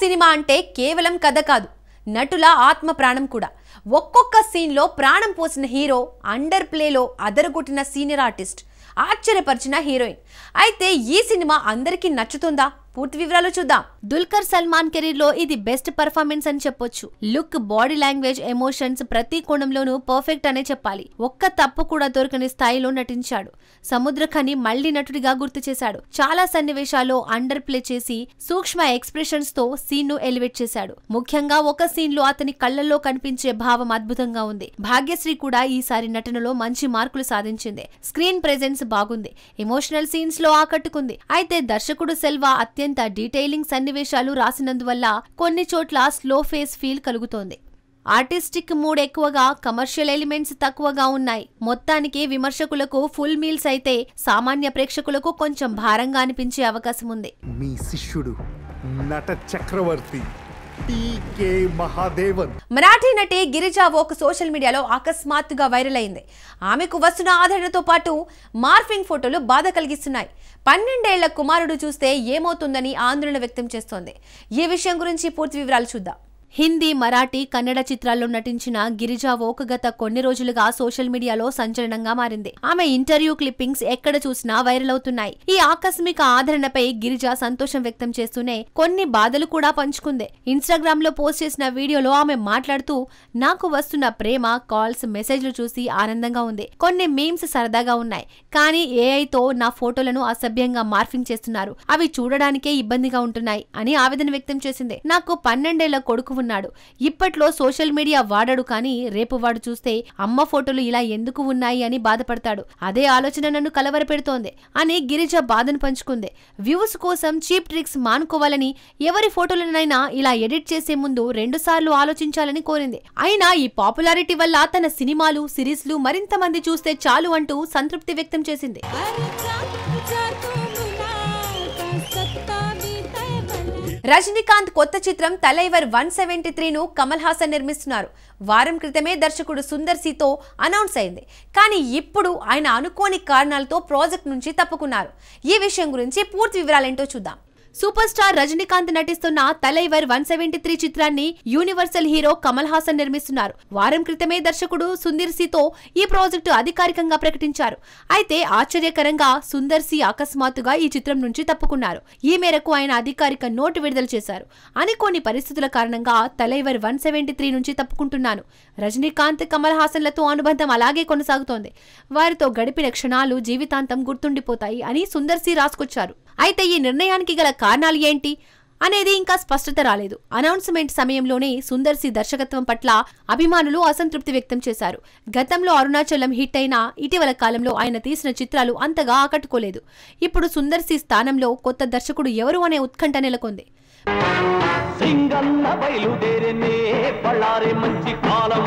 Cinema అంటే కేవలం కథ కాదు, నటుల ఆత్మ ప్రాణం కూడా. ఒక్కొక్క సీన్లో ప్రాణం పోసిన హీరో, అండర్ ప్లేలో అదరగొట్టిన సీనియర్ ఆర్టిస్ట్, ఆశ్చర్యపరిచిన హీరోయిన్. అయితే ఈ సినిమా అందరికీ నచ్చుతుందా? పూర్తి వివరాలు చూద్దాం. దుల్కర్ సల్మాన్ కెరీర్ లో ఇది బెస్ట్ పర్ఫార్మెన్స్ అని చెప్పొచ్చు. లుక్, బాడీ లాంగ్వేజ్, ఎమోషన్స్ ప్రతి కోణంలోనూ పర్ఫెక్ట్ అనే చెప్పాలి. ఒక్క తప్పు కూడా దొరకని స్థాయిలో నటించాడు. సముద్రఖని మళ్లీ నటుడిగా గుర్తు చేశాడు. చాలా సన్నివేశాల్లో అండర్ ప్లే చేసి సూక్ష్మ ఎక్స్ప్రెషన్స్ తో సీన్ ను ఎలివేట్ చేశాడు. ముఖ్యంగా ఒక సీన్ లో అతని కళ్లలో కనిపించే భావం అద్భుతంగా ఉంది. భాగ్యశ్రీ కూడా ఈసారి నటనలో మంచి మార్కులు సాధించింది. స్క్రీన్ ప్రెజెన్స్ బాగుంది. ఎమోషనల్ సీన్స్ లో ఆకట్టుకుంది. అయితే దర్శకుడు సెల్వా అత్యంత డీటెయిలింగ్ సన్నివేశాలు రాసినందువల్ల కొన్ని చోట్ల స్లో ఫేస్ ఫీల్ కలుగుతోంది. ఆర్టిస్టిక్ మూడ్ ఎక్కువగా, కమర్షియల్ ఎలిమెంట్స్ తక్కువగా ఉన్నాయి. మొత్తానికి విమర్శకులకు ఫుల్ మీల్స్ అయితే సామాన్య ప్రేక్షకులకు కొంచెం భారంగా అనిపించే అవకాశం ఉంది. మీ శిష్యుడు నట చక్రవర్తి టీకే మహాదేవన్. మరాఠీ నటి గిరిజా ఓక్ సోషల్ మీడియాలో అకస్మాత్తుగా వైరల్ అయింది. ఆమెకు వస్తున్న ఆదరణతో పాటు మార్ఫింగ్ ఫోటోలు బాధ కలిగిస్తున్నాయి. 12 ఏళ్ల కుమారుడు చూస్తే ఏమవుతుందని ఆందోళన వ్యక్తం చేస్తోంది. ఈ విషయం గురించి పూర్తి వివరాలు చూద్దాం. హిందీ, మరాఠీ, కన్నడ చిత్రాల్లో నటించిన గిరిజా ఓక్ గత కొన్ని రోజులుగా సోషల్ మీడియాలో సంచలనంగా మారింది. ఆమె ఇంటర్వ్యూ క్లిప్పింగ్స్ ఎక్కడ చూసినా వైరల్ అవుతున్నాయి. ఈ ఆకస్మిక ఆదరణపై గిరిజా సంతోషం వ్యక్తం చేస్తూనే కొన్ని బాధలు కూడా పంచుకుంది. ఇన్స్టాగ్రామ్ లో పోస్ట్ చేసిన వీడియోలో ఆమె మాట్లాడుతూ, నాకు వస్తున్న ప్రేమ, కాల్స్, మెసేజ్లు చూసి ఆనందంగా ఉంది. కొన్ని మీమ్స్ సరదాగా ఉన్నాయి, కానీ ఏఐతో నా ఫోటోలను అసభ్యంగా మార్ఫింగ్ చేస్తున్నారు. అవి చూడడానికే ఇబ్బందిగా ఉంటున్నాయి అని ఆవేదన వ్యక్తం చేసింది. నాకు 12 ఏళ్ల కొడుకు ఉన్నాడు. ఇప్పట్లో సోషల్ మీడియా వాడడు, కానీ రేపు వాడు చూస్తే అమ్మ ఫోటోలు ఇలా ఎందుకు ఉన్నాయి అని బాధపడతాడు. అదే ఆలోచన నన్ను కలవరపెడుతోంది అని గిరిజ బాధను పంచుకుంది. వ్యూస్ కోసం చీప్ ట్రిక్స్ మానుకోవాలని, ఎవరి ఫోటోలనైనా ఇలా ఎడిట్ చేసే ముందు 2 సార్లు ఆలోచించాలని కోరింది. అయినా ఈ పాపులారిటీ వల్ల తన సినిమాలు, సిరీస్లు మరింత మంది చూస్తే చాలు అంటూ సంతృప్తి వ్యక్తం చేసింది. రజనీకాంత్ కొత్త చిత్రం తలైవర్ 173ను కమల్ హాసన్ నిర్మిస్తున్నారు. వారం క్రితమే దర్శకుడు సుందర్ సితో అనౌన్స్ అయింది. కానీ ఇప్పుడు ఆయన అనుకోని కారణాలతో ప్రాజెక్ట్ నుంచి తప్పుకున్నారు. ఈ విషయం గురించి పూర్తి వివరాలేంటో చూద్దాం. సూపర్ స్టార్ రజనీకాంత్ నటిస్తున్న తలైవర్ 173 చిత్రాన్ని యూనివర్సల్ హీరో కమల్ హాసన్ నిర్మిస్తున్నారు. వారం క్రితమే దర్శకుడు సుందర్ సితో ఈ ప్రాజెక్టు అధికారికంగా ప్రకటించారు. అయితే ఆశ్చర్యకరంగా సుందర్ సి అకస్మాత్తుగా ఈ చిత్రం నుంచి తప్పుకున్నారు. ఈ మేరకు ఆయన అధికారిక నోటు విడుదల చేశారు. అనుకోని పరిస్థితుల కారణంగా తలైవర్ 173 నుంచి తప్పుకుంటున్నాను. రజనీకాంత్, కమల్ హాసన్లతో అనుబంధం అలాగే కొనసాగుతోంది. వారితో గడిపిన క్షణాలు జీవితాంతం గుర్తుండిపోతాయి అని సుందర్ సి రాసుకొచ్చారు. అయితే ఈ నిర్ణయానికి గల కారణాలు ఏంటి అనేది ఇంకా స్పష్టత రాలేదు. అనౌన్స్మెంట్ సమయంలోనే సుందర్ సి దర్శకత్వం పట్ల అభిమానులు అసంతృప్తి వ్యక్తం చేశారు. గతంలో అరుణాచలం హిట్ అయినా ఇటీవల కాలంలో ఆయన తీసిన చిత్రాలు అంతగా ఆకట్టుకోలేదు. ఇప్పుడు సుందర్ సి స్థానంలో కొత్త దర్శకుడు ఎవరు అనే ఉత్కంఠ నెలకొంది. సింగన్న బయలుదేరనే పళ్ళారే మంచి కాలం.